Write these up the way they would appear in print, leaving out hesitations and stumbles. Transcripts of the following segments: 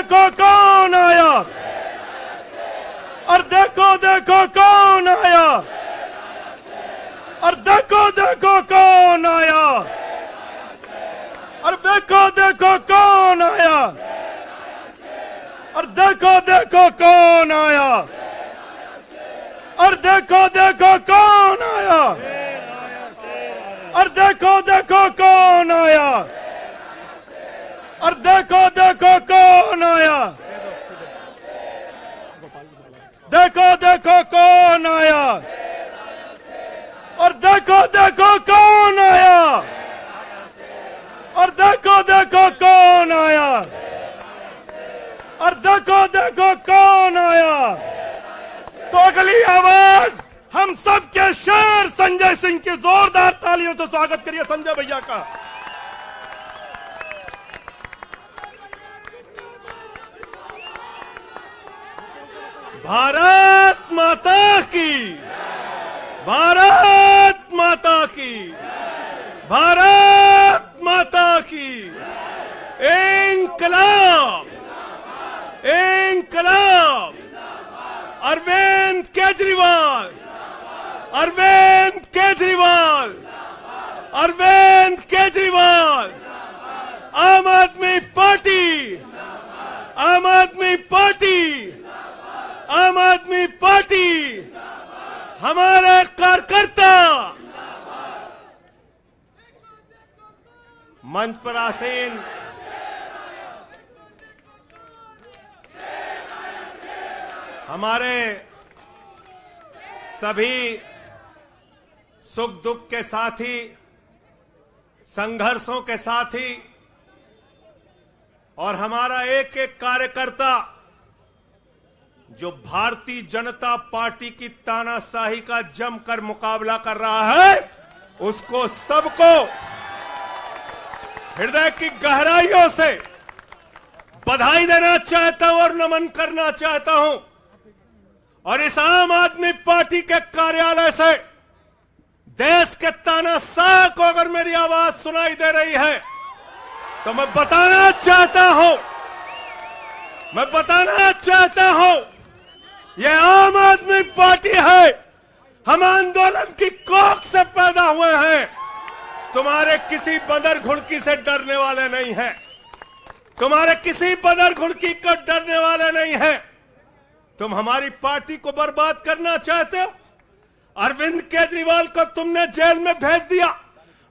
देखो कौन आया, और देखो देखो कौन आया, और देखो देखो कौन आया, और देखो देखो कौन आया, और देखो देखो कौन आया, और देखो देखो कौन आया, और देखो देखो कौन आया, और देखो देखो कौन आया, देखो देखो कौन आया, और देखो देखो कौन आया, और देखो देखो कौन आया, और देखो देखो कौन आया। तो अगली आवाज हम सब के शेर संजय सिंह की जोरदार तालियों से स्वागत करिए संजय भैया का। भारत माता की, भारत माता की, भारत माता की। इंकलाब, इंकलाब। अरविंद केजरीवाल, अरविंद केजरीवाल, अरविंद केजरीवाल। आम आदमी पार्टी, आम आदमी पार्टी, आम आदमी पार्टी। हमारे कार्यकर्ता मंच पर आसीन हमारे सभी सुख दुख के साथी, संघर्षों के साथी, और हमारा एक एक कार्यकर्ता जो भारतीय जनता पार्टी की तानाशाही का जमकर मुकाबला कर रहा है, उसको सबको हृदय की गहराइयों से बधाई देना चाहता हूं और नमन करना चाहता हूं। और इस आम आदमी पार्टी के कार्यालय से देश के तानाशाह को अगर मेरी आवाज सुनाई दे रही है तो मैं बताना चाहता हूं, मैं बताना चाहता हूं, यह आम आदमी पार्टी है। हम आंदोलन की कोख से पैदा हुए हैं। तुम्हारे किसी बंदर घुड़की से डरने वाले नहीं हैं, तुम्हारे किसी बंदर घुड़की को डरने वाले नहीं हैं। तुम हमारी पार्टी को बर्बाद करना चाहते हो। अरविंद केजरीवाल को तुमने जेल में भेज दिया,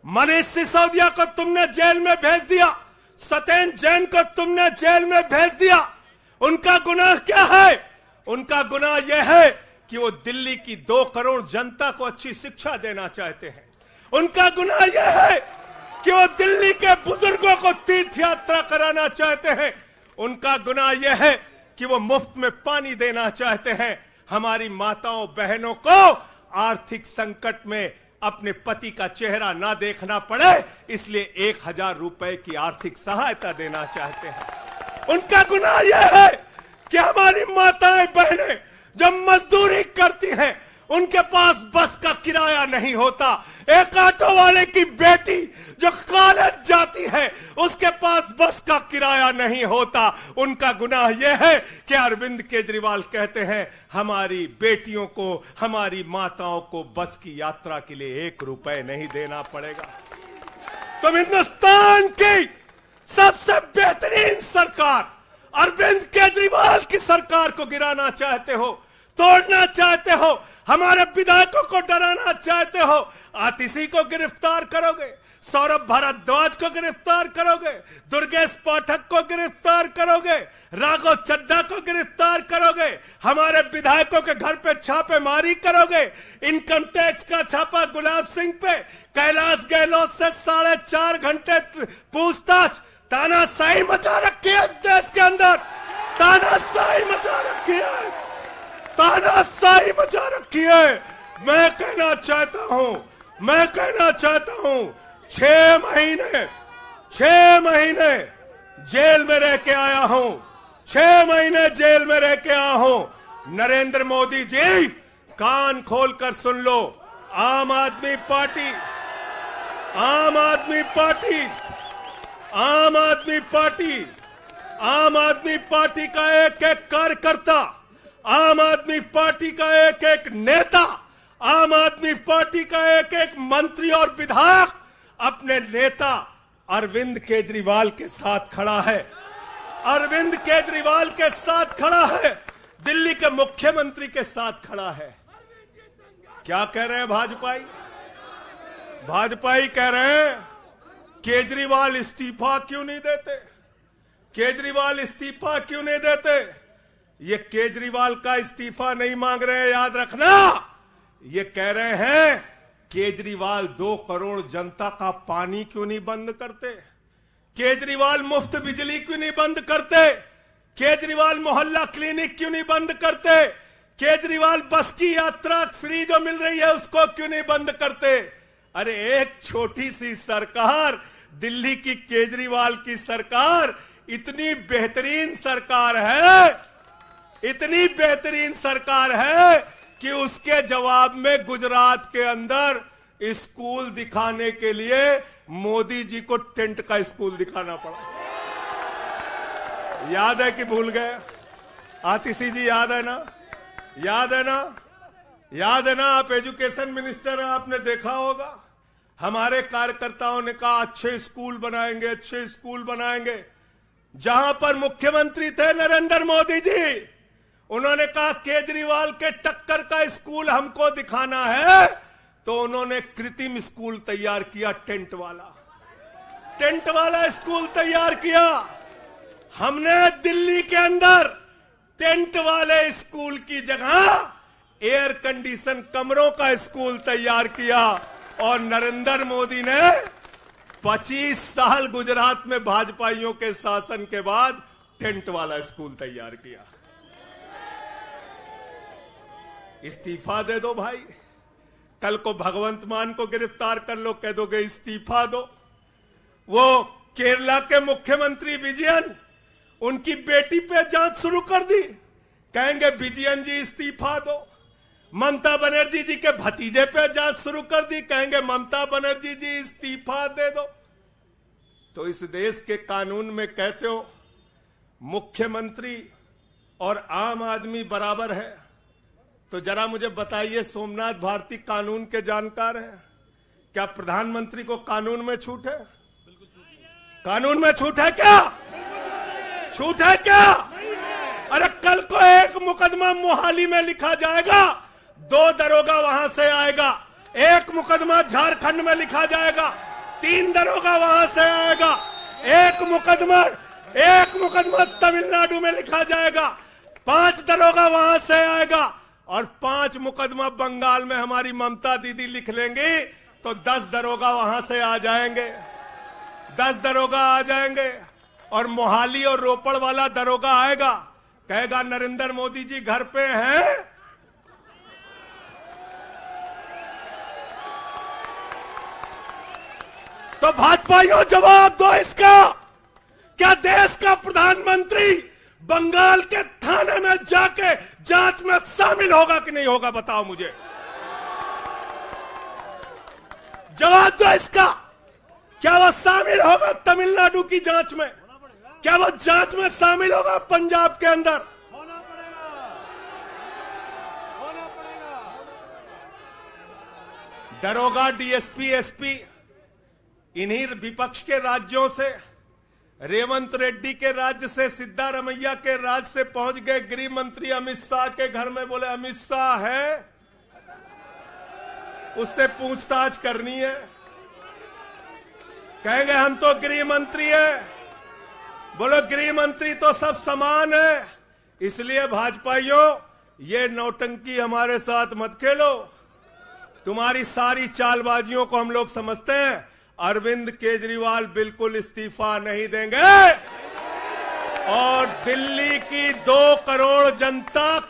मनीष सिसोदिया को तुमने जेल में भेज दिया, सत्येंद्र जैन को तुमने जेल में भेज दिया। उनका गुनाह क्या है? उनका गुनाह यह है कि वो दिल्ली की 2 करोड़ जनता को अच्छी शिक्षा देना चाहते हैं। उनका गुनाह यह है कि वो दिल्ली के बुजुर्गों को तीर्थ यात्रा कराना चाहते हैं। उनका गुनाह यह है कि वो मुफ्त में पानी देना चाहते हैं। हमारी माताओं बहनों को आर्थिक संकट में अपने पति का चेहरा ना देखना पड़े, इसलिए 1000 रुपए की आर्थिक सहायता देना चाहते हैं। उनका गुनाह यह है कि हमारी माताएं बहनें जब मजदूरी करती हैं, उनके पास बस का किराया नहीं होता। एक ऑटो वाले की बेटी जो कॉलेज जाती है, उसके पास बस का किराया नहीं होता। उनका गुनाह यह है कि अरविंद केजरीवाल कहते हैं हमारी बेटियों को, हमारी माताओं को बस की यात्रा के लिए 1 रुपए नहीं देना पड़ेगा। तुम हिंदुस्तान की सबसे बेहतरीन सरकार अरविंद केजरीवाल की सरकार को गिराना चाहते हो, तोड़ना चाहते हो, हमारे विधायकों को डराना चाहते हो। आतिशी को गिरफ्तार करोगे, सौरभ भारद्वाज को गिरफ्तार करोगे, दुर्गेश पाठक को गिरफ्तार करोगे, राघव चड्ढा को गिरफ्तार करोगे, हमारे विधायकों के घर पे छापेमारी करोगे, इनकम टैक्स का छापा गुलाब सिंह पे, कैलाश गहलोत से 4.5 घंटे पूछताछ। तानाशाही मचा रखी है इस देश के अंदर, तानाशाही मचा रखी है, तानाशाही मचा रखी है। मैं कहना चाहता हूं, मैं कहना चाहता हूं, 6 महीने जेल में रह के आया हूं, 6 महीने जेल में रह के आया हूं। नरेंद्र मोदी जी, कान खोलकर सुन लो, आम आदमी पार्टी, आम आदमी पार्टी, आम आदमी पार्टी आम आदमी पार्टी का एक एक कार्यकर्ता, आम आदमी पार्टी का एक एक नेता, आम आदमी पार्टी का एक एक मंत्री और विधायक अपने नेता अरविंद केजरीवाल के साथ खड़ा है। अरविंद केजरीवाल के साथ खड़ा है, दिल्ली के मुख्यमंत्री के साथ खड़ा है। क्या कह रहे हैं भाजपाई? भाजपाई कह रहे हैं केजरीवाल इस्तीफा क्यों नहीं देते, केजरीवाल इस्तीफा क्यों नहीं देते। ये केजरीवाल का इस्तीफा नहीं मांग रहे हैं, याद रखना। ये कह रहे हैं केजरीवाल 2 करोड़ जनता का पानी क्यों नहीं बंद करते, केजरीवाल मुफ्त बिजली क्यों नहीं बंद करते, केजरीवाल मोहल्ला क्लिनिक क्यों नहीं बंद करते, केजरीवाल बस की यात्रा फ्री जो मिल रही है उसको क्यों नहीं बंद करते। अरे एक छोटी सी सरकार, दिल्ली की केजरीवाल की सरकार इतनी बेहतरीन सरकार है, इतनी बेहतरीन सरकार है कि उसके जवाब में गुजरात के अंदर स्कूल दिखाने के लिए मोदी जी को टेंट का स्कूल दिखाना पड़ा। याद है कि भूल गए? आतिशी जी याद है ना? याद है ना? याद है ना? आप एजुकेशन मिनिस्टर हैं, आपने देखा होगा हमारे कार्यकर्ताओं ने कहा अच्छे स्कूल बनाएंगे, अच्छे स्कूल बनाएंगे। जहां पर मुख्यमंत्री थे नरेंद्र मोदी जी, उन्होंने कहा केजरीवाल के टक्कर का स्कूल हमको दिखाना है, तो उन्होंने कृत्रिम स्कूल तैयार किया, टेंट वाला स्कूल तैयार किया। हमने दिल्ली के अंदर टेंट वाले स्कूल की जगह एयर कंडीशन कमरों का स्कूल तैयार किया। और नरेंद्र मोदी ने 25 साल गुजरात में भाजपाइयों के शासन के बाद टेंट वाला स्कूल तैयार किया। इस्तीफा दे दो भाई, कल को भगवंत मान को गिरफ्तार कर लो, कह दोगे इस्तीफा दो। वो केरला के मुख्यमंत्री विजयन, उनकी बेटी पे जांच शुरू कर दी, कहेंगे विजयन जी इस्तीफा दो। ममता बनर्जी जी के भतीजे पे जांच शुरू कर दी, कहेंगे ममता बनर्जी जी इस्तीफा दे दो। तो इस देश के कानून में कहते हो मुख्यमंत्री और आम आदमी बराबर है, तो जरा मुझे बताइए, सोमनाथ भारती कानून के जानकार हैं, क्या प्रधानमंत्री को कानून में छूट है? कानून में छूट है क्या? छूट है क्या? अरे कल को एक मुकदमा मोहाली में लिखा जाएगा, 2 दरोगा वहां से आएगा, एक मुकदमा झारखंड में लिखा जाएगा, 3 दरोगा वहां से आएगा, एक मुकदमा तमिलनाडु में लिखा जाएगा, 5 दरोगा वहां से आएगा, और 5 मुकदमा बंगाल में हमारी ममता दीदी लिख लेंगी, तो 10 दरोगा वहां से आ जाएंगे, 10 दरोगा आ जाएंगे। और मोहाली और रोपड़ वाला दरोगा आएगा, कहेगा नरेंद्र मोदी जी घर पे हैं। तो भाजपाइयों जवाब दो इसका, क्या देश का प्रधानमंत्री बंगाल के थाने में जाके जांच में शामिल होगा कि नहीं होगा? बताओ मुझे, जवाब दो इसका। क्या वो शामिल होगा तमिलनाडु की जांच में? क्या वो जांच में शामिल होगा पंजाब के अंदर? दरोगा, डीएसपी, एसपी इन्हीं विपक्ष के राज्यों से, रेवंत रेड्डी के राज्य से, सिद्धारमैया के राज्य से पहुंच गए गृह मंत्री अमित शाह के घर में। बोले अमित शाह है, उससे पूछताछ करनी है। कहेंगे हम तो गृह मंत्री है। बोलो गृह मंत्री तो सब समान है। इसलिए भाजपाइयों, ये नौटंकी हमारे साथ मत खेलो। तुम्हारी सारी चालबाजियों को हम लोग समझते हैं। अरविंद केजरीवाल बिल्कुल इस्तीफा नहीं देंगे और दिल्ली की 2 करोड़ जनता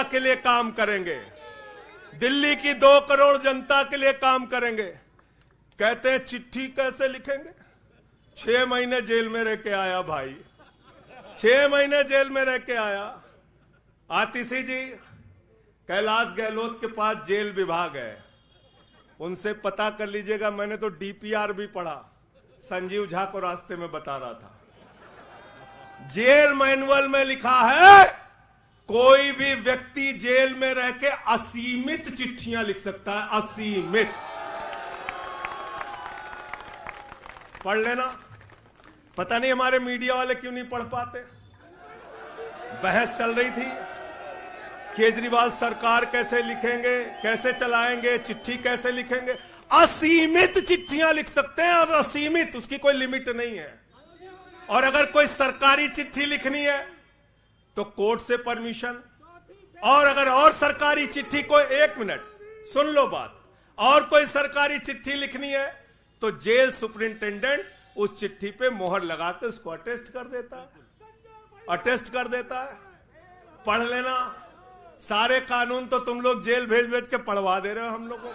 के लिए काम करेंगे। दिल्ली की 2 करोड़ जनता के लिए काम करेंगे। कहते हैं चिट्ठी कैसे लिखेंगे? 6 महीने जेल में रह के आया भाई, 6 महीने जेल में रह के आया। आतिशी जी, कैलाश गहलोत के पास जेल विभाग है, उनसे पता कर लीजिएगा। मैंने तो डीपीआर भी पढ़ा, संजीव झा को रास्ते में बता रहा था, जेल मैनुअल में लिखा है कोई भी व्यक्ति जेल में रह के असीमित चिट्ठियां लिख सकता है, असीमित। पढ़ लेना। पता नहीं हमारे मीडिया वाले क्यों नहीं पढ़ पाते। बहस चल रही थी, केजरीवाल सरकार कैसे लिखेंगे, कैसे चलाएंगे, चिट्ठी कैसे लिखेंगे। असीमित चिट्ठियां लिख सकते हैं अब, असीमित, उसकी कोई लिमिट नहीं है। और अगर कोई सरकारी चिट्ठी लिखनी है तो कोर्ट से परमिशन, और अगर और सरकारी चिट्ठी को, 1 मिनट सुन लो बात, और कोई सरकारी चिट्ठी लिखनी है तो जेल सुपरिंटेंडेंट उस चिट्ठी पे मोहर लगा के उसको अटेस्ट कर देता है, अटेस्ट कर देता है। पढ़ लेना। सारे कानून तो तुम लोग जेल भेज भेज के पढ़वा दे रहे हो हम लोगों को,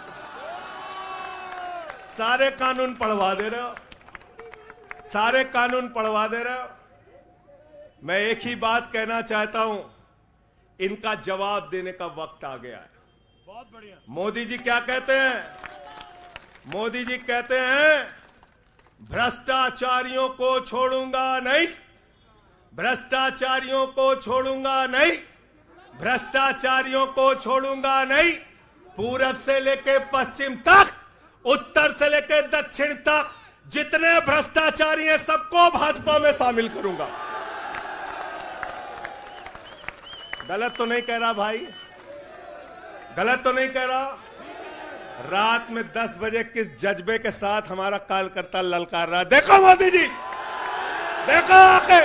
सारे कानून पढ़वा दे रहे हो, सारे कानून पढ़वा दे रहे हो। मैं एक ही बात कहना चाहता हूं, इनका जवाब देने का वक्त आ गया है। बहुत बढ़िया। मोदी जी क्या कहते हैं? मोदी जी कहते हैं भ्रष्टाचारियों को छोड़ूंगा नहीं, भ्रष्टाचारियों को छोड़ूंगा नहीं, भ्रष्टाचारियों को छोड़ूंगा नहीं। पूरब से लेके पश्चिम तक, उत्तर से लेके दक्षिण तक जितने भ्रष्टाचारी हैं सबको भाजपा में शामिल करूंगा। गलत तो नहीं कह रहा भाई? गलत तो नहीं कह रहा? रात में 10 बजे किस जज्बे के साथ हमारा कार्यकर्ता ललकार रहा है। देखो मोदी जी, देखो आके,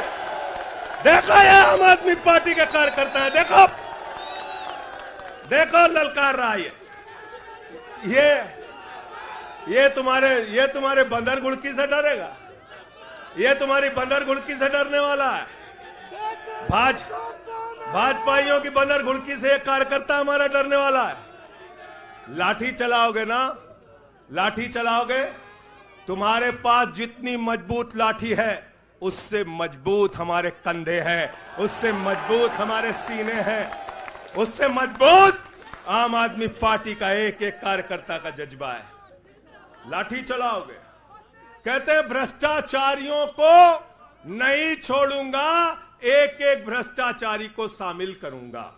देखो ये आम आदमी पार्टी के कार्यकर्ता है, देखो देखो ललकार रहा है। ये तुम्हारे बंदर गुड़की से डरेगा? ये तुम्हारी बंदर गुड़की से डरने वाला है? भाजपाइयों की बंदर गुड़की से एक कार्यकर्ता हमारा डरने वाला है? लाठी चलाओगे ना, लाठी चलाओगे। तुम्हारे पास जितनी मजबूत लाठी है उससे मजबूत हमारे कंधे हैं, उससे मजबूत हमारे सीने हैं, उससे मजबूत आम आदमी पार्टी का एक एक कार्यकर्ता का जज्बा है। लाठी चलाओगे। कहते हैं भ्रष्टाचारियों को नहीं छोड़ूंगा, एक एक भ्रष्टाचारी को शामिल करूंगा।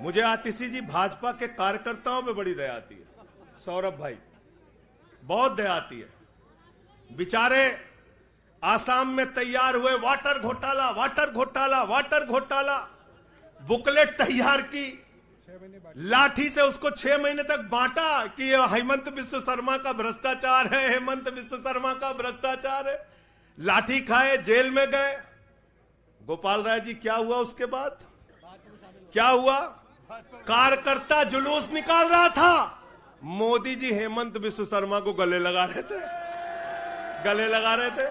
मुझे आतिशी जी भाजपा के कार्यकर्ताओं पे बड़ी दया आती है, सौरभ भाई, बहुत दया आती है। बेचारे आसाम में तैयार हुए, वाटर घोटाला, वाटर घोटाला, वाटर घोटाला, बुकलेट तैयार की, लाठी से उसको 6 महीने तक बांटा कि ये हेमंत बिस्व शर्मा का भ्रष्टाचार है, हेमंत बिस्व शर्मा का भ्रष्टाचार है। लाठी खाए, जेल में गए। गोपाल राय जी क्या हुआ उसके बाद? क्या हुआ? कार्यकर्ता जुलूस निकाल रहा था, मोदी जी हेमंत बिस्व शर्मा को गले लगा रहे थे, गले लगा रहे थे।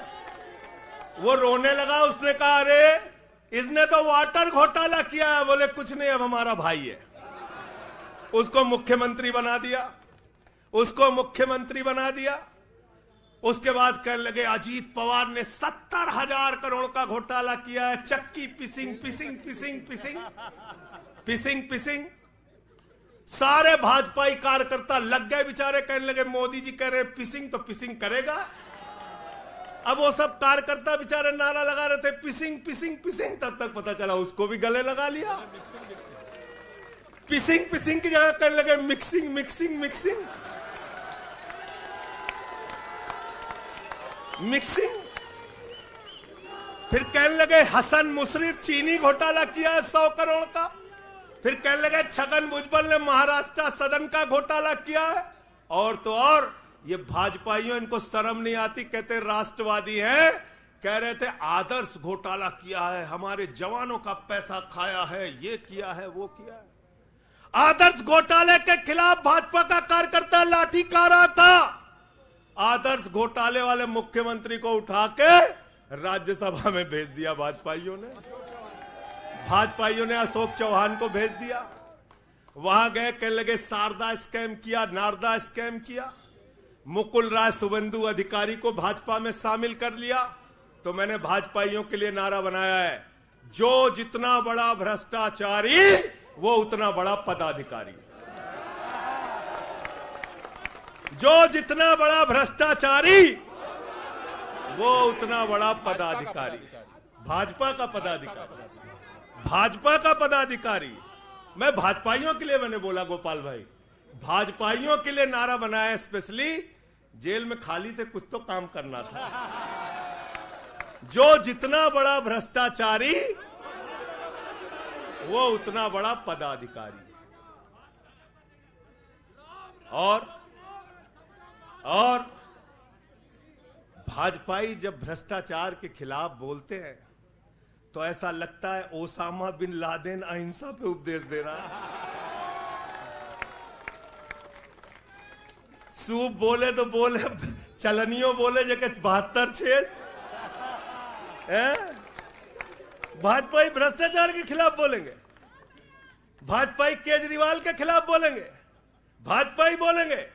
वो रोने लगा, उसने कहा अरे इसने तो वाटर घोटाला किया है। बोले कुछ नहीं, अब हमारा भाई है। उसको मुख्यमंत्री बना दिया, उसको मुख्यमंत्री बना दिया। उसके बाद कहने लगे अजीत पवार ने 70,000 करोड़ का घोटाला किया है, चक्की पिसिंग पिसिंग पिसिंग पिसिंग पिसिंग पिसिंग। सारे भाजपाई कार्यकर्ता लग गए बेचारे, कहने लगे मोदी जी कह रहे पिसिंग तो पिसिंग करेगा। अब वो सब कार्यकर्ता बेचारे नारा लगा रहे थे पिसिंग पिसिंग पिसिंग, तब तक पता चला उसको भी गले लगा लिया। पिसिंग पिसिंग की जगह कहने लगे मिक्सिंग मिक्सिंग मिक्सिंग मिक्सिंग। फिर कहने लगे हसन मुशर्रफ चीनी घोटाला किया है 100 करोड़ का। फिर कहने लगे छगन भुजबल ने महाराष्ट्र सदन का घोटाला किया है। और तो और ये भाजपाइयों, इनको शर्म नहीं आती, कहते राष्ट्रवादी हैं, कह रहे थे आदर्श घोटाला किया है, हमारे जवानों का पैसा खाया है, ये किया है, वो किया है। आदर्श घोटाले के खिलाफ भाजपा का कार्यकर्ता लाठी खा रहा था। आदर्श घोटाले वाले मुख्यमंत्री को उठा के राज्यसभा में भेज दिया भाजपाइयों ने। भाजपाइयों ने अशोक चौहान को भेज दिया। वहां गए, कहने लगे शारदा स्कैम किया, नारदा स्कैम किया। मुकुल राय शुभेंदु अधिकारी को भाजपा में शामिल कर लिया। तो मैंने भाजपाइयों के लिए नारा बनाया है, जो जितना बड़ा भ्रष्टाचारी वो उतना बड़ा पदाधिकारी। जो जितना बड़ा भ्रष्टाचारी वो उतना बड़ा पदाधिकारी। भाजपा का पदाधिकारी, भाजपा का पदाधिकारी। मैं भाजपाइयों के लिए मैंने बोला गोपाल भाई, भाजपाइयों के लिए नारा बनाया स्पेशली। जेल में खाली थे, कुछ तो काम करना था। जो जितना बड़ा भ्रष्टाचारी वो उतना बड़ा पदाधिकारी। और भाजपाई जब भ्रष्टाचार के खिलाफ बोलते हैं तो ऐसा लगता है ओसामा बिन लादेन अहिंसा पे उपदेश दे रहा है। सूप बोले तो बोले, चलनियों बोले जगह 72 छेद। भाजपाई भ्रष्टाचार के खिलाफ बोलेंगे, भाजपाई केजरीवाल के खिलाफ बोलेंगे, भाजपाई बोलेंगे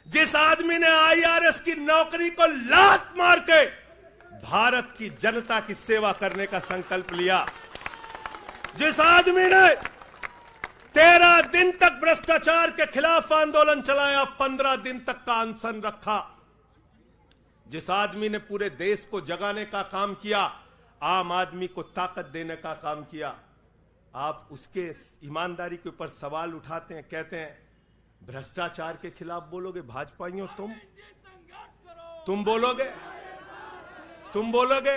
जिस आदमी ने आईआरएस की नौकरी को लात मार के भारत की जनता की सेवा करने का संकल्प लिया, जिस आदमी ने 13 दिन तक भ्रष्टाचार के खिलाफ आंदोलन चलाया, 15 दिन तक का अनशन रखा, जिस आदमी ने पूरे देश को जगाने का काम किया, आम आदमी को ताकत देने का काम किया, आप उसके ईमानदारी के ऊपर सवाल उठाते हैं, कहते हैं भ्रष्टाचार के खिलाफ बोलोगे। भाजपाइयों तुम बोलोगे, तुम बोलोगे।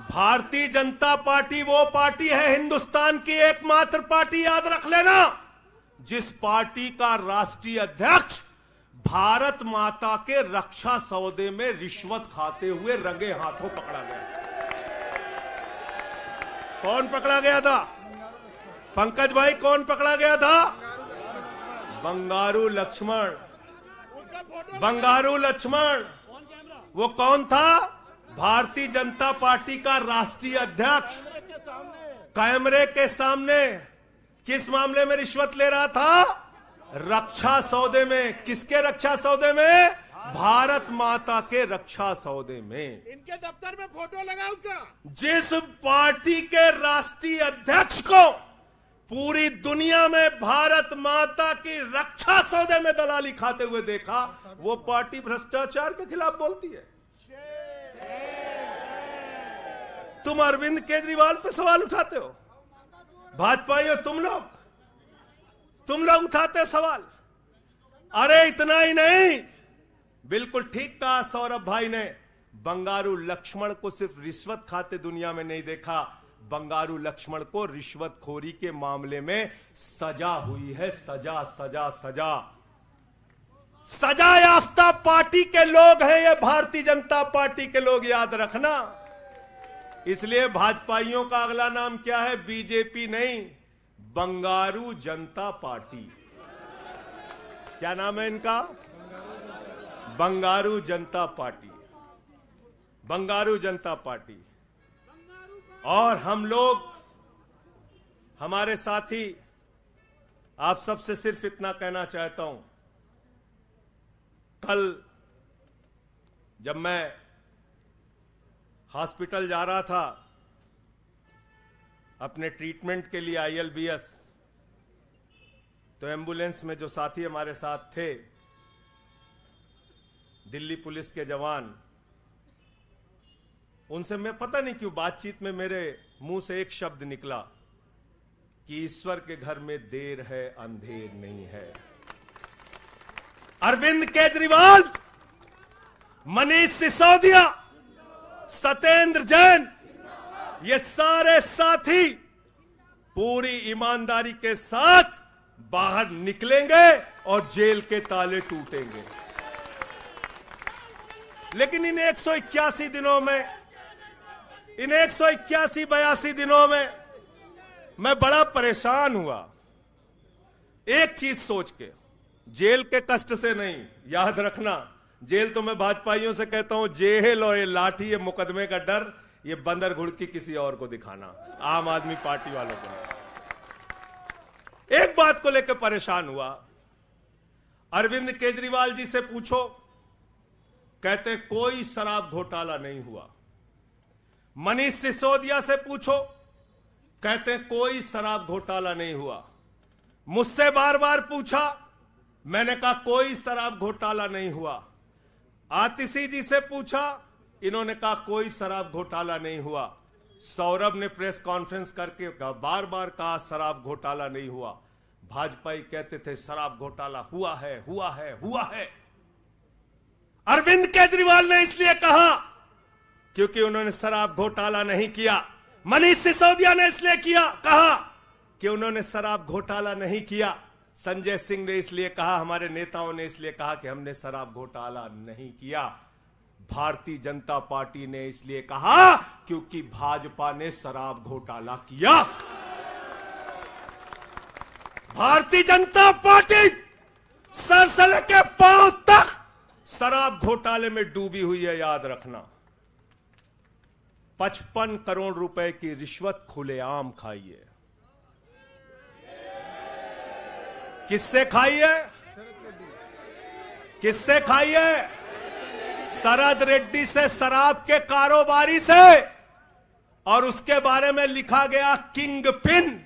भारतीय जनता पार्टी वो पार्टी है, हिंदुस्तान की एकमात्र पार्टी, याद रख लेना, जिस पार्टी का राष्ट्रीय अध्यक्ष भारत माता के रक्षा सौदे में रिश्वत खाते हुए रंगे हाथों पकड़ा गया। कौन पकड़ा गया था? पंकज भाई, कौन पकड़ा गया था? बंगारू लक्ष्मण। बंगारू लक्ष्मण वो कौन था? भारतीय जनता पार्टी का राष्ट्रीय अध्यक्ष। कैमरे के सामने किस मामले में रिश्वत ले रहा था? रक्षा सौदे में। किसके रक्षा सौदे में? भारत माता के रक्षा सौदे में। इनके दफ्तर में फोटो लगा उसका। जिस पार्टी के राष्ट्रीय अध्यक्ष को पूरी दुनिया में भारत माता की रक्षा सौदे में दलाली खाते हुए देखा, वो पार्टी भ्रष्टाचार के खिलाफ बोलती है। तुम अरविंद केजरीवाल पे सवाल उठाते हो, भाजपाइयों तुम लोग उठाते सवाल। अरे इतना ही नहीं, बिल्कुल ठीक कहा सौरभ भाई ने, बंगारू लक्ष्मण को सिर्फ रिश्वत खाते दुनिया में नहीं देखा, बंगारू लक्ष्मण को रिश्वतखोरी के मामले में सजा हुई है। सजा सजा सजा सजा याफ्ता पार्टी के लोग हैं ये, भारतीय जनता पार्टी के लोग, याद रखना। इसलिए भाजपाइयों का अगला नाम क्या है? बीजेपी नहीं, बंगारू जनता पार्टी। क्या नाम है इनका? बंगारू जनता पार्टी। बंगारू जनता पार्टी। और हम लोग, हमारे साथी, आप सबसे सिर्फ इतना कहना चाहता हूं, कल जब मैं हॉस्पिटल जा रहा था अपने ट्रीटमेंट के लिए ILBS, तो एम्बुलेंस में जो साथी हमारे साथ थे, दिल्ली पुलिस के जवान, उनसे मैं पता नहीं क्यों बातचीत में मेरे मुंह से एक शब्द निकला कि ईश्वर के घर में देर है अंधेर नहीं है। अरविंद केजरीवाल, मनीष सिसोदिया, सत्येंद्र जैन, ये सारे साथी पूरी ईमानदारी के साथ बाहर निकलेंगे और जेल के ताले टूटेंगे। लेकिन इन 181 दिनों में, इन 181-82 दिनों में मैं बड़ा परेशान हुआ, एक चीज सोच के, जेल के कष्ट से नहीं, याद रखना, जेल तो मैं भाजपाइयों से कहता हूं, जेल और ये लाठी, ये मुकदमे का डर, ये बंदर घुड़की किसी और को दिखाना, आम आदमी पार्टी वालों को। एक बात को लेकर परेशान हुआ, अरविंद केजरीवाल जी से पूछो, कहते कोई शराब घोटाला नहीं हुआ। मनीष सिसोदिया से पूछो, कहते कोई शराब घोटाला नहीं हुआ। मुझसे बार बार पूछा, मैंने कहा कोई शराब घोटाला नहीं हुआ। आतिशी जी से पूछा, इन्होंने कहा कोई शराब घोटाला नहीं हुआ। सौरभ ने प्रेस कॉन्फ्रेंस करके बार बार कहा शराब घोटाला नहीं हुआ। भाजपाई कहते थे शराब घोटाला हुआ है, हुआ है, हुआ है। अरविंद केजरीवाल ने इसलिए कहा क्योंकि उन्होंने शराब घोटाला नहीं किया। मनीष सिसोदिया ने इसलिए कहा कि उन्होंने शराब घोटाला नहीं किया। संजय सिंह ने इसलिए कहा, हमारे नेताओं ने इसलिए कहा कि हमने शराब घोटाला नहीं किया। भारतीय जनता पार्टी ने इसलिए कहा क्योंकि भाजपा ने शराब घोटाला किया। भारतीय जनता पार्टी सर से लेकर पांव तक शराब घोटाले में डूबी हुई है, याद रखना। 55 करोड़ रुपए की रिश्वत खुलेआम खाई है। किससे खाई है? किससे खाई है? शरद रेड्डी से, शराब के कारोबारी से। और उसके बारे में लिखा गया किंग पिन।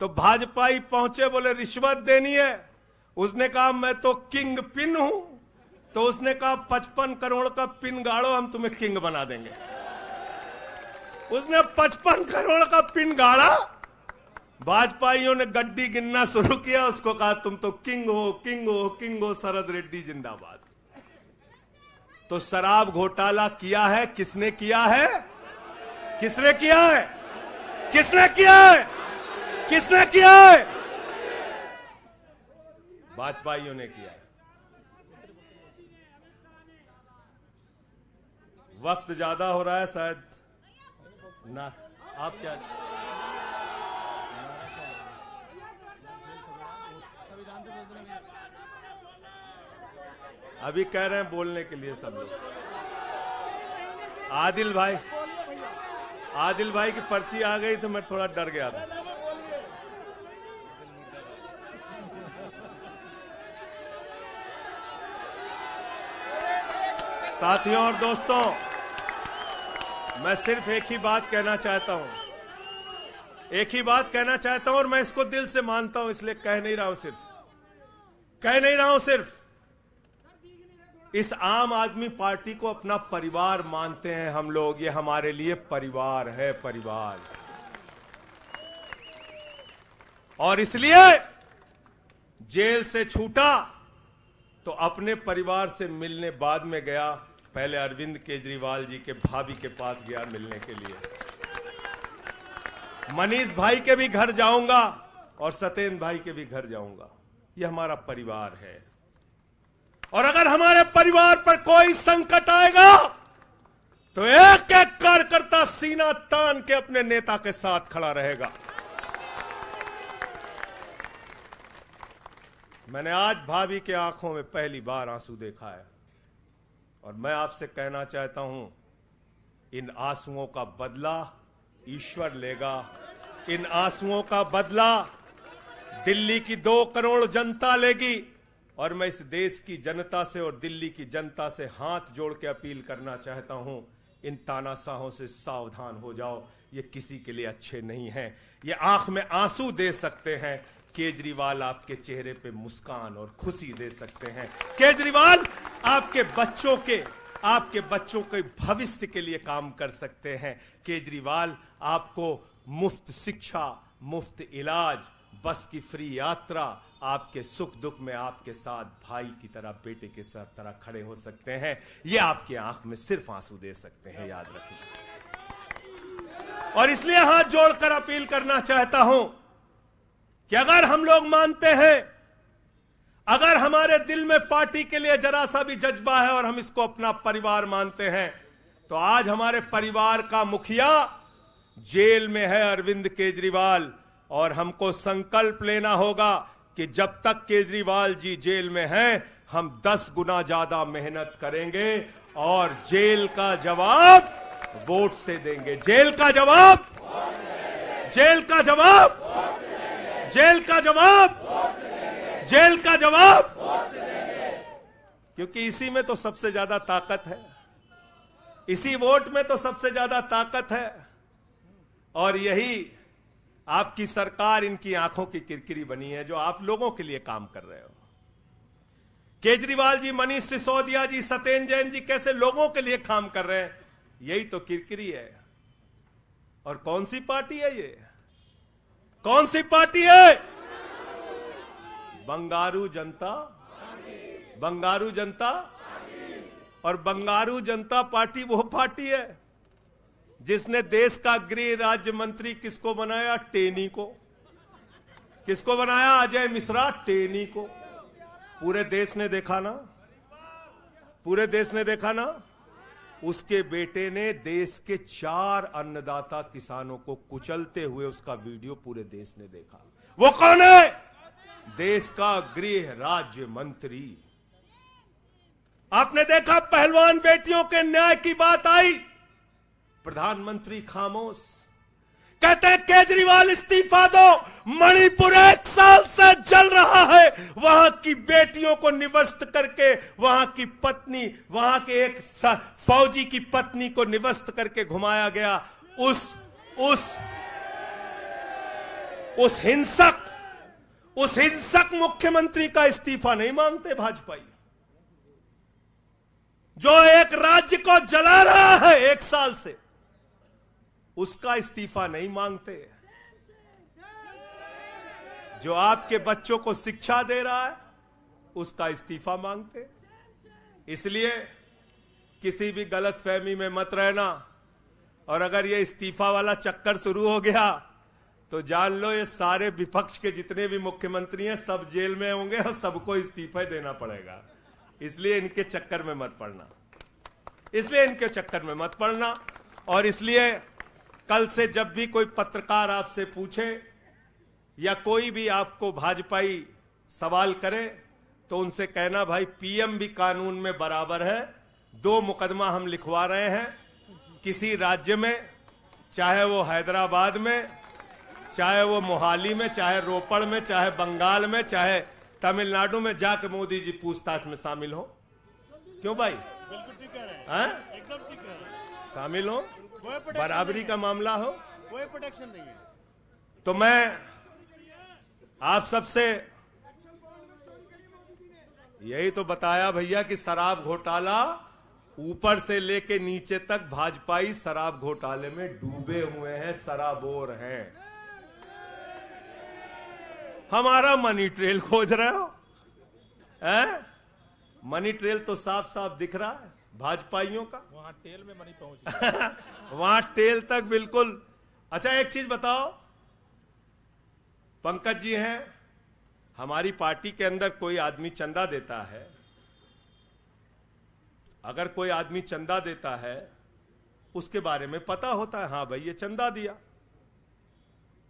तो भाजपाई पहुंचे, बोले रिश्वत देनी है। उसने कहा मैं तो किंग पिन हूं। तो उसने कहा 55 करोड़ का पिन गाड़ो, हम तुम्हें किंग बना देंगे। उसने 55 करोड़ का पिन गाड़ा। भाजपाइयों ने गड्डी गिनना शुरू किया। उसको कहा तुम तो किंग हो, किंग हो, किंग हो, शरद रेड्डी जिंदाबाद। तो शराब घोटाला किया है। किसने किया है? किसने किया है? किसने किया है? किसने किया है? भाजपाइयों ने किया है। वक्त ज्यादा हो रहा है शायद ना। आप क्या अभी कह रहे हैं बोलने के लिए सब लोग? आदिल भाई की पर्ची आ गई तो मैं थोड़ा डर गया था। साथियों और दोस्तों, मैं सिर्फ एक ही बात कहना चाहता हूं। एक ही बात कहना चाहता हूं और मैं इसको दिल से मानता हूं, इसलिए कह नहीं रहा हूं सिर्फ। इस आम आदमी पार्टी को अपना परिवार मानते हैं हम लोग। ये हमारे लिए परिवार है, परिवार। और इसलिए जेल से छूटा तो अपने परिवार से मिलने बाद में गया। पहले अरविंद केजरीवाल जी के भाभी के पास गया मिलने के लिए। मनीष भाई के भी घर जाऊंगा और सत्येंद्र भाई के भी घर जाऊंगा। यह हमारा परिवार है। और अगर हमारे परिवार पर कोई संकट आएगा तो एक एक कार्यकर्ता सीना तान के अपने नेता के साथ खड़ा रहेगा। मैंने आज भाभी के आंखों में पहली बार आंसू देखा है और मैं आपसे कहना चाहता हूं, इन आंसुओं का बदला ईश्वर लेगा। इन आंसुओं का बदला दिल्ली की 2 करोड़ जनता लेगी। और मैं इस देश की जनता से और दिल्ली की जनता से हाथ जोड़ के अपील करना चाहता हूं, इन तानाशाहों से सावधान हो जाओ। ये किसी के लिए अच्छे नहीं हैं। ये आंख में आंसू दे सकते हैं, केजरीवाल आपके चेहरे पे मुस्कान और खुशी दे सकते हैं। केजरीवाल आपके बच्चों के भविष्य के लिए काम कर सकते हैं। केजरीवाल आपको मुफ्त शिक्षा, मुफ्त इलाज, बस की फ्री यात्रा, आपके सुख दुख में आपके साथ भाई की तरह, बेटे के साथ तरह खड़े हो सकते हैं। ये आपकी आंख में सिर्फ आंसू दे सकते हैं, याद रखिए। और इसलिए हाथ जोड़कर अपील करना चाहता हूं कि अगर हम लोग मानते हैं, अगर हमारे दिल में पार्टी के लिए जरा सा भी जज्बा है और हम इसको अपना परिवार मानते हैं, तो आज हमारे परिवार का मुखिया जेल में है, अरविंद केजरीवाल। और हमको संकल्प लेना होगा कि जब तक केजरीवाल जी जेल में हैं, हम 10 गुना ज्यादा मेहनत करेंगे और जेल का जवाब वोट से देंगे। जेल का जवाब क्योंकि इसी में तो सबसे ज्यादा ताकत है। इसी वोट में तो सबसे ज्यादा ताकत है। और यही आपकी सरकार इनकी आंखों की किरकिरी बनी है, जो आप लोगों के लिए काम कर रहे हो। केजरीवाल जी, मनीष सिसोदिया जी, सत्येंद्र जैन जी कैसे लोगों के लिए काम कर रहे हैं, यही तो किरकिरी है। और कौन सी पार्टी है ये? कौन सी पार्टी है? बंगारू जनता, बंगारू जनता। और बंगारू जनता पार्टी वो पार्टी है जिसने देश का गृह राज्य मंत्री किसको बनाया? टेनी को। किसको बनाया? अजय मिश्रा टेनी को। पूरे देश ने देखा ना, पूरे देश ने देखा ना। उसके बेटे ने देश के 4 अन्नदाता किसानों को कुचलते हुए उसका वीडियो पूरे देश ने देखा। वो कौन है? देश का गृह राज्य मंत्री। आपने देखा पहलवान बेटियों के न्याय की बात आई, प्रधानमंत्री खामोश। कहते हैं केजरीवाल इस्तीफा दो, मणिपुर 1 साल से जल रहा है। वहां की बेटियों को निवस्त करके, वहां की पत्नी, वहां के एक फौजी की पत्नी को निवस्त करके घुमाया गया। उस हिंसक मुख्यमंत्री का इस्तीफा नहीं मांगते भाजपाई, जो एक राज्य को जला रहा है 1 साल से, उसका इस्तीफा नहीं मांगते। जो आपके बच्चों को शिक्षा दे रहा है उसका इस्तीफा मांगते। इसलिए किसी भी गलतफहमी में मत रहना। और अगर ये इस्तीफा वाला चक्कर शुरू हो गया तो जान लो ये सारे विपक्ष के जितने भी मुख्यमंत्री हैं सब जेल में होंगे और सबको इस्तीफा देना पड़ेगा। इसलिए इनके चक्कर में मत पड़ना, इसलिए इनके चक्कर में मत पड़ना। और इसलिए कल से जब भी कोई पत्रकार आपसे पूछे या कोई भी आपको भाजपाई सवाल करे तो उनसे कहना, भाई पीएम भी कानून में बराबर है। 2 मुकदमा हम लिखवा रहे हैं किसी राज्य में, चाहे वो हैदराबाद में, चाहे वो मोहाली में, चाहे रोपड़ में, चाहे बंगाल में, चाहे तमिलनाडु में, जाके मोदी जी पूछताछ में शामिल हो। क्यों भाई? बिल्कुल ठीक कह रहे हैं, एकदम ठीक कह रहे हैं। शामिल हो, बराबरी का मामला हो, कोई प्रोटेक्शन नहीं है। तो मैं आप सबसे यही तो बताया भैया कि शराब घोटाला ऊपर से लेके नीचे तक भाजपाई शराब घोटाले में डूबे हुए हैं, शराबोर हैं। हमारा मनी ट्रेल खोज रहे हो? मनी ट्रेल तो साफ साफ दिख रहा है भाजपाइयों का। वहां टेल में मनी पहुंच गया। वहां टेल तक बिल्कुल। अच्छा एक चीज बताओ, पंकज जी हैं, हमारी पार्टी के अंदर कोई आदमी चंदा देता है, अगर कोई आदमी चंदा देता है उसके बारे में पता होता है, हाँ भाई ये चंदा दिया।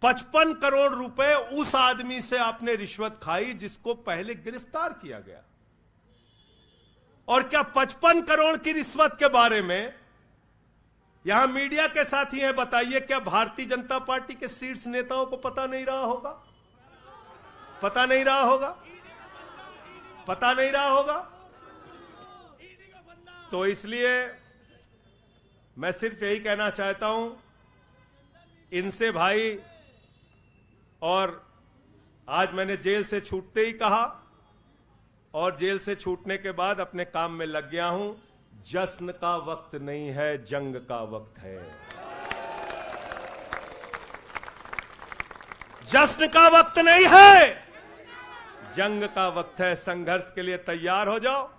55 करोड़ रुपए उस आदमी से आपने रिश्वत खाई जिसको पहले गिरफ्तार किया गया। और क्या 55 करोड़ की रिश्वत के बारे में यहां मीडिया के साथी हैं, बताइए क्या भारतीय जनता पार्टी के शीर्ष नेताओं को पता नहीं रहा होगा? पता नहीं रहा होगा? पता नहीं रहा होगा? तो इसलिए मैं सिर्फ यही कहना चाहता हूं इनसे भाई, और आज मैंने जेल से छूटते ही कहा और जेल से छूटने के बाद अपने काम में लग गया हूं। जश्न का वक्त नहीं है, जंग का वक्त है। जश्न का वक्त नहीं है, जंग का वक्त है। संघर्ष के लिए तैयार हो जाओ,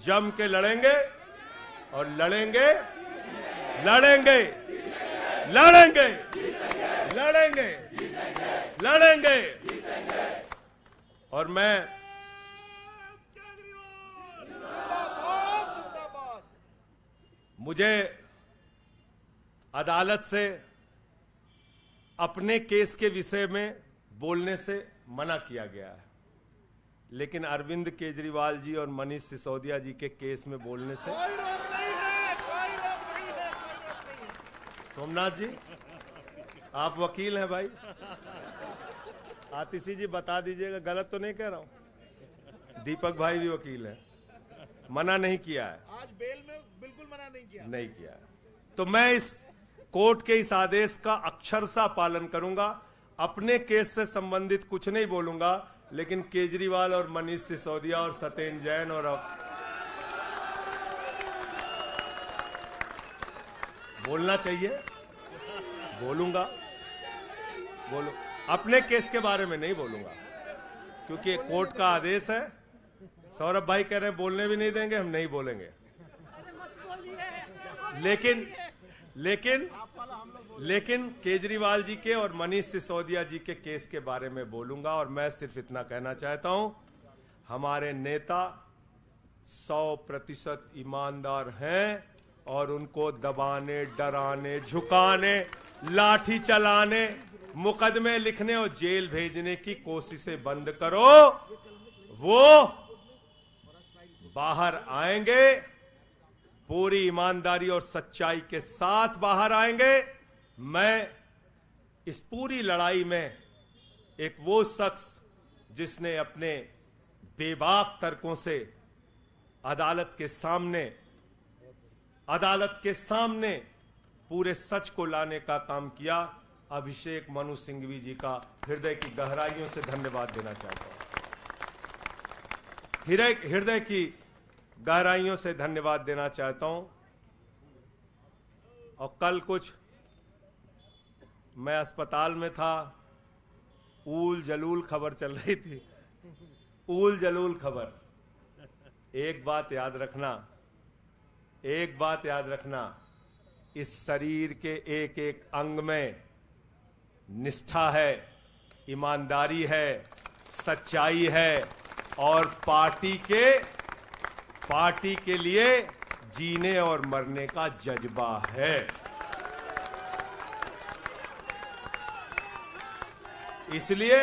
जम के लड़ेंगे और लड़ेंगे, लड़ेंगे, लड़ेंगे, लड़ेंगे, लड़ेंगे। और मैं मुझे अदालत से अपने केस के विषय में बोलने से मना किया गया है, लेकिन अरविंद केजरीवाल जी और मनीष सिसोदिया जी के केस में बोलने से कोई रोक नहीं है, कोई रोक नहीं है, कोई रोक नहीं है। सोमनाथ जी आप वकील हैं भाई, आतिशी जी बता दीजिएगा, गलत तो नहीं कह रहा हूं। दीपक भाई भी वकील हैं, मना नहीं किया है, आज बेल में बिल्कुल मना नहीं किया, नहीं किया है। तो मैं इस कोर्ट के इस आदेश का अक्षरशः पालन करूंगा। अपने केस से संबंधित कुछ नहीं बोलूंगा, लेकिन केजरीवाल और मनीष सिसोदिया और सत्येंद्र जैन और बोलना चाहिए, बोलूंगा, बोलो। अपने केस के बारे में नहीं बोलूंगा क्योंकि कोर्ट का आदेश है। सौरभ भाई कह रहे हैं बोलने भी नहीं देंगे, हम नहीं बोलेंगे। लेकिन केजरीवाल जी के और मनीष सिसोदिया जी के केस के बारे में बोलूंगा। और मैं सिर्फ इतना कहना चाहता हूं, हमारे नेता 100% ईमानदार हैं और उनको दबाने, डराने, झुकाने, लाठी चलाने, मुकदमे लिखने और जेल भेजने की कोशिशें बंद करो। वो बाहर आएंगे, पूरी ईमानदारी और सच्चाई के साथ बाहर आएंगे। मैं इस पूरी लड़ाई में एक वो शख्स जिसने अपने बेबाक तर्कों से अदालत के सामने पूरे सच को लाने का काम किया, अभिषेक मनु सिंघवी जी का हृदय की गहराइयों से धन्यवाद देना चाहता हूं। हृदय की गहराइयों से धन्यवाद देना चाहता हूं। और कल कुछ मैं अस्पताल में था, ऊल जलूल खबर चल रही थी, ऊल जलूल खबर। एक बात याद रखना, इस शरीर के एक एक अंग में निष्ठा है, ईमानदारी है, सच्चाई है और पार्टी के लिए जीने और मरने का जज्बा है। इसलिए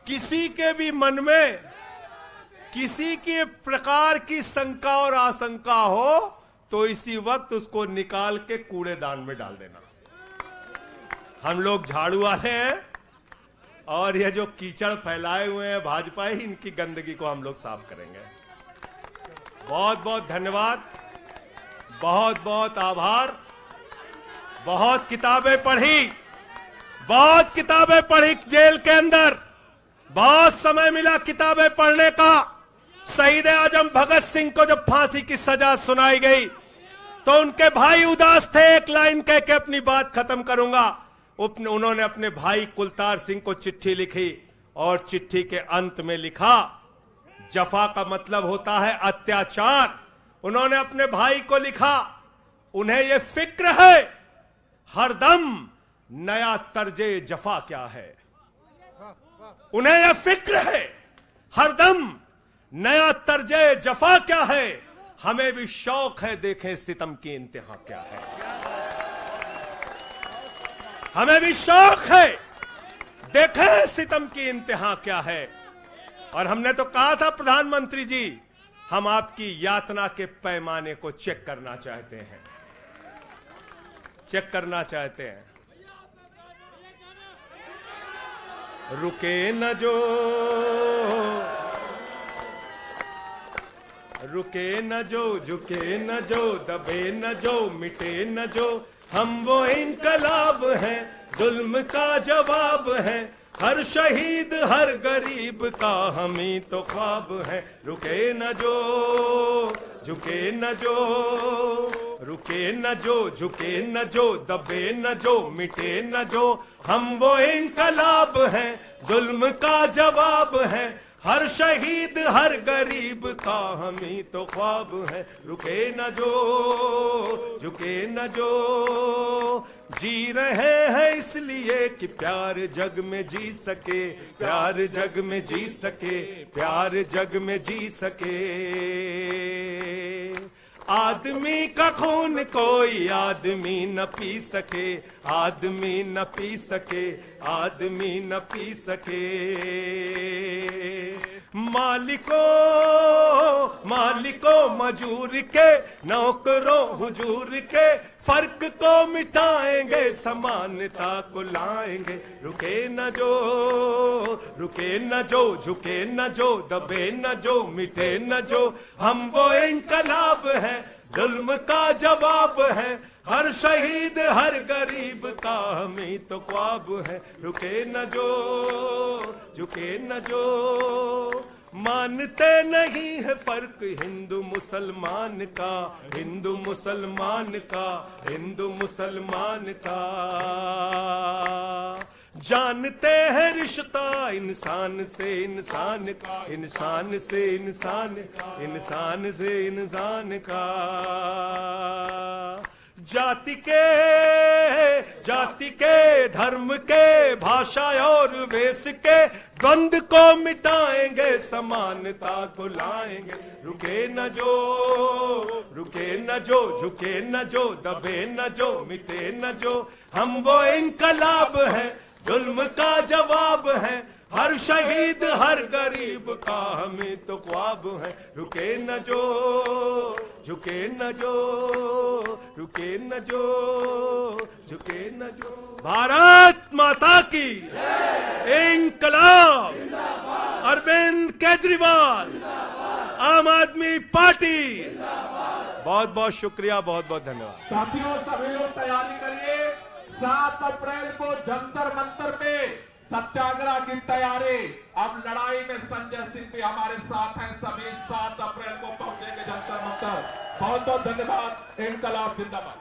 किसी के भी मन में किसी के प्रकार की शंका और आशंका हो तो इसी वक्त उसको निकाल के कूड़ेदान में डाल देना। हम लोग झाड़ू वाले हैं और ये जो कीचड़ फैलाए हुए हैं भाजपा ही, इनकी गंदगी को हम लोग साफ करेंगे। बहुत बहुत धन्यवाद, बहुत बहुत आभार। बहुत किताबें पढ़ी जेल के अंदर, बहुत समय मिला किताबें पढ़ने का। शहीद आजम भगत सिंह को जब फांसी की सजा सुनाई गई तो उनके भाई उदास थे। एक लाइन कह के अपनी बात खत्म करूंगा। उन्होंने अपने भाई कुलतार सिंह को चिट्ठी लिखी और चिट्ठी के अंत में लिखा, जफा का मतलब होता है अत्याचार। उन्होंने अपने भाई को लिखा, उन्हें यह फिक्र है हरदम नया तर्जे जफा क्या है। उन्हें यह फिक्र है हरदम नया तर्जे जफा क्या है। हमें भी शौक है देखें सितम की इंतहा क्या है। हमें भी शौक है देखें सितम की इंतहा क्या है। और हमने तो कहा था प्रधानमंत्री जी, हम आपकी यातना के पैमाने को चेक करना चाहते हैं, रुके न जो, झुके न जो, दबे न जो, मिटे न जो, हम वो इनकलाब हैं, जुल्म का जवाब है। हर शहीद हर गरीब का हम ही तो ख्वाब है। रुके न जो, झुके न जो, रुके न जो, झुके न जो, दबे न जो, मिटे न जो, हम वो इनकलाब हैं, जुल्म का जवाब है। हर शहीद हर गरीब का हम ही तो ख्वाब है। रुके न जो, झुके न जो, जी रहे हैं इसलिए कि प्यार जग में जी सके, प्यार जग में जी सके, प्यार जग में जी सके। आदमी का खून कोई आदमी न पी सके, आदमी न पी सके, आदमी न पी सके। मालिकों मजूर के, नौकरों हुजूर के, फर्क को मिटाएंगे, समानता को लाएंगे। रुके न जो, झुके न जो, दबे न जो, मिटे न जो, हम वो इनकलाब है, जुल्म का जवाब है। हर शहीद हर गरीब का हमें तो ख्वाब है, रुके न जो झुके न जो। मानते नहीं है फर्क हिंदू मुसलमान का, हिंदू मुसलमान का, हिंदू मुसलमान का। जानते हैं रिश्ता इंसान से इंसान का, इंसान से इंसान, इंसान से इंसान का। जाति के धर्म के भाषा और वेश के द्वंद को मिटाएंगे, समानता को लाएंगे। रुके न जो झुके न जो, दबे न जो मिटे न जो। हम वो इनकलाब है, जुल्म का जवाब है। हर शहीद हर गरीब का हमें तो ख्वाब है, रुके न जो झुके न जो, रुके न जो झुके न जो। भारत माता की इंकलाब। अरविंद केजरीवाल, आम आदमी पार्टी। बहुत बहुत शुक्रिया, बहुत बहुत धन्यवाद। साथियों सभी लोग तैयारी करिए, 7 अप्रैल को जंतर मंतर पे सत्याग्रह की तैयारी। अब लड़ाई में संजय सिंह भी हमारे साथ हैं, सभी 7 अप्रैल को पहुंचेंगे जंतर मंतर। बहुत बहुत धन्यवाद। इंकलाब जिंदाबाद।